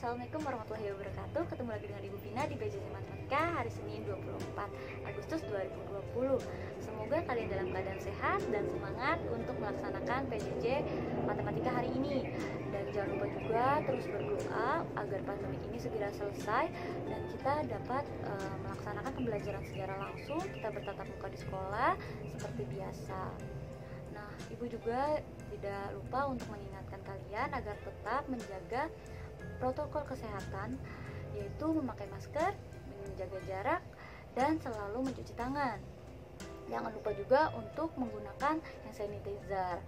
Assalamualaikum warahmatullahi wabarakatuh. Ketemu lagi dengan Ibu Vina di BJJ Matematika hari Senin 24 Agustus 2020. Semoga kalian dalam keadaan sehat dan semangat untuk melaksanakan PJJ Matematika hari ini. Dan jangan lupa juga terus berdoa agar pandemi ini segera selesai dan kita dapat melaksanakan pembelajaran secara langsung, kita bertatap muka di sekolah seperti biasa. Nah, Ibu juga tidak lupa untuk mengingatkan kalian agar tetap menjaga protokol kesehatan, yaitu memakai masker, menjaga jarak, dan selalu mencuci tangan. Jangan lupa juga untuk menggunakan hand sanitizer.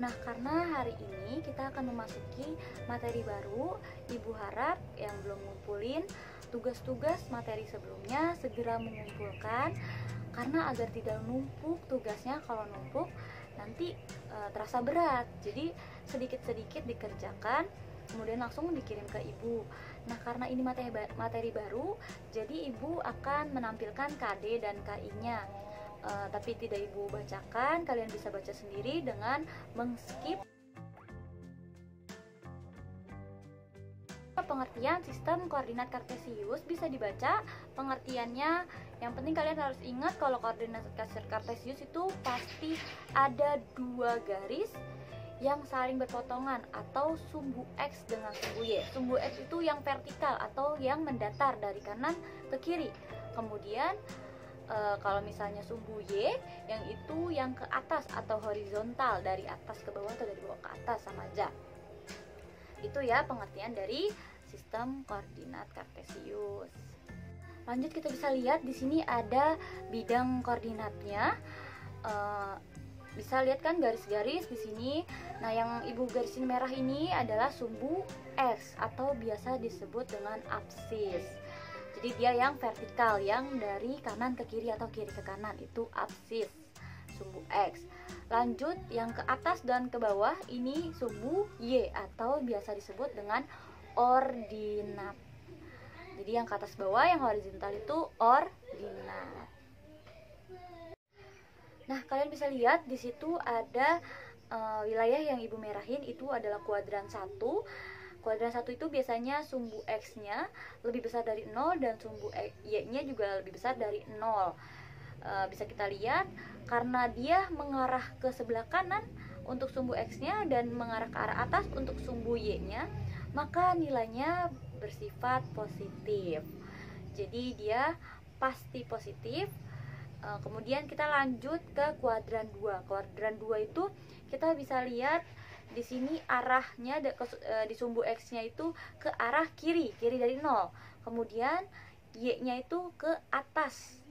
Nah, karena hari ini kita akan memasuki materi baru, Ibu harap yang belum ngumpulin tugas-tugas materi sebelumnya segera mengumpulkan, karena agar tidak numpuk tugasnya. Kalau numpuk nanti terasa berat, jadi sedikit-sedikit dikerjakan kemudian langsung dikirim ke Ibu. Nah, karena ini materi baru, jadi Ibu akan menampilkan KD dan KI-nya. Tapi tidak Ibu bacakan, kalian bisa baca sendiri dengan mengskip pengertian sistem koordinat kartesius. Bisa dibaca pengertiannya. Yang penting kalian harus ingat kalau koordinat kartesius itu pasti ada dua garis yang saling berpotongan atau sumbu X dengan sumbu Y. Sumbu X itu yang vertikal atau yang mendatar dari kanan ke kiri. Kemudian kalau misalnya sumbu Y yang itu yang ke atas atau horizontal, dari atas ke bawah atau dari bawah ke atas, sama aja. Itu ya pengertian dari sistem koordinat kartesius. Lanjut kita bisa lihat di sini ada bidang koordinatnya. Bisa lihat kan garis-garis di sini. Nah, yang Ibu garisin merah ini adalah sumbu X atau biasa disebut dengan apsis. Jadi dia yang vertikal, yang dari kanan ke kiri atau kiri ke kanan, itu apsis, sumbu X. Lanjut yang ke atas dan ke bawah ini sumbu Y atau biasa disebut dengan ordinat. Jadi yang ke atas bawah yang horizontal itu ordinat. Nah, kalian bisa lihat di situ ada wilayah yang Ibu merahin, itu adalah kuadran 1. Kuadran 1 itu biasanya sumbu X-nya lebih besar dari 0 dan sumbu Y-nya juga lebih besar dari 0. Bisa kita lihat karena dia mengarah ke sebelah kanan untuk sumbu X-nya dan mengarah ke arah atas untuk sumbu Y-nya, maka nilainya bersifat positif. Jadi dia pasti positif. Kemudian kita lanjut ke kuadran 2. Kuadran 2 itu kita bisa lihat di sini arahnya di sumbu X-nya itu ke arah kiri dari 0. Kemudian Y-nya itu ke atas.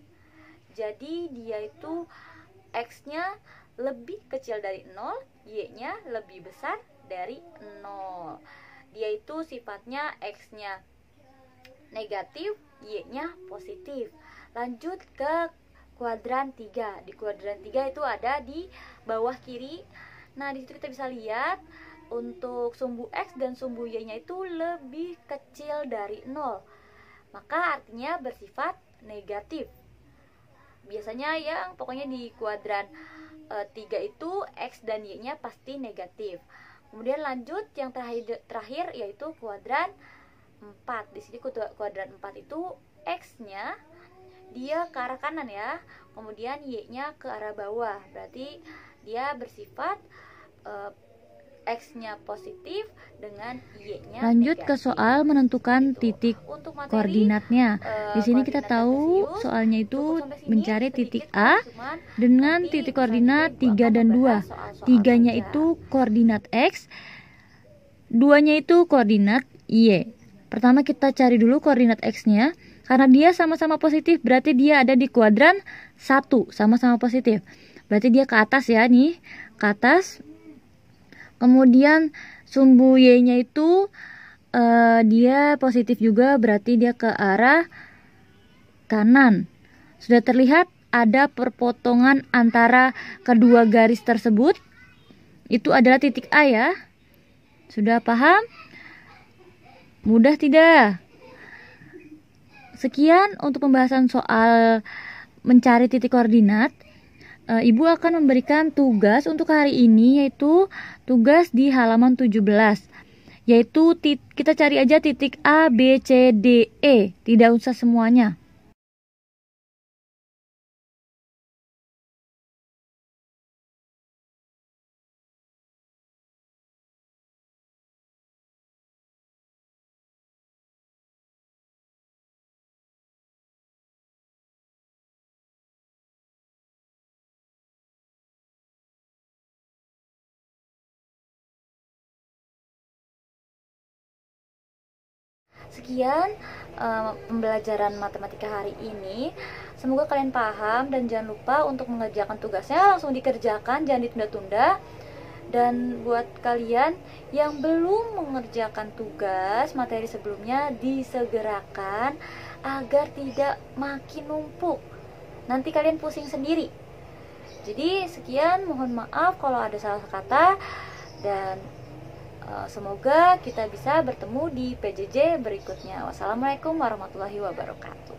Jadi dia itu X-nya lebih kecil dari 0, Y-nya lebih besar dari 0. Dia itu sifatnya X-nya negatif, Y-nya positif. Lanjut ke kuadran 3. Di kuadran 3 itu ada di bawah kiri. Nah, di situ kita bisa lihat untuk sumbu X dan sumbu Y-nya itu lebih kecil dari 0. Maka artinya bersifat negatif. Biasanya yang pokoknya di kuadran 3 itu X dan Y-nya pasti negatif. Kemudian lanjut yang terakhir yaitu kuadran 4. Di sini kuadran 4 itu X-nya dia ke arah kanan ya, kemudian Y-nya ke arah bawah. Berarti dia bersifat X-nya positif dengan Y-nya lanjut negatif. ke soal menentukan titik koordinatnya. Di sini kita tahu soalnya itu mencari titik A dengan titik koordinat 3 dan 2. 3-nya itu koordinat X, 2-nya itu koordinat Y. Pertama kita cari dulu koordinat X-nya. Karena dia sama-sama positif, berarti dia ada di kuadran 1, sama-sama positif. Berarti dia ke atas ya, nih, ke atas. Kemudian sumbu Y-nya itu dia positif juga, berarti dia ke arah kanan. Sudah terlihat ada perpotongan antara kedua garis tersebut. Itu adalah titik A ya. Sudah paham? Mudah tidak? Sekian untuk pembahasan soal mencari titik koordinat. Ibu akan memberikan tugas untuk hari ini, yaitu tugas di halaman 17. yaitu kita cari aja titik A, B, C, D, E, tidak usah semuanya. Sekian pembelajaran matematika hari ini. Semoga kalian paham dan jangan lupa untuk mengerjakan tugasnya langsung dikerjakan, jangan ditunda-tunda. Dan buat kalian yang belum mengerjakan tugas materi sebelumnya, disegerakan agar tidak makin numpuk. Nanti kalian pusing sendiri. Jadi sekian, mohon maaf kalau ada salah kata, dan semoga kita bisa bertemu di PJJ berikutnya. Wassalamualaikum warahmatullahi wabarakatuh.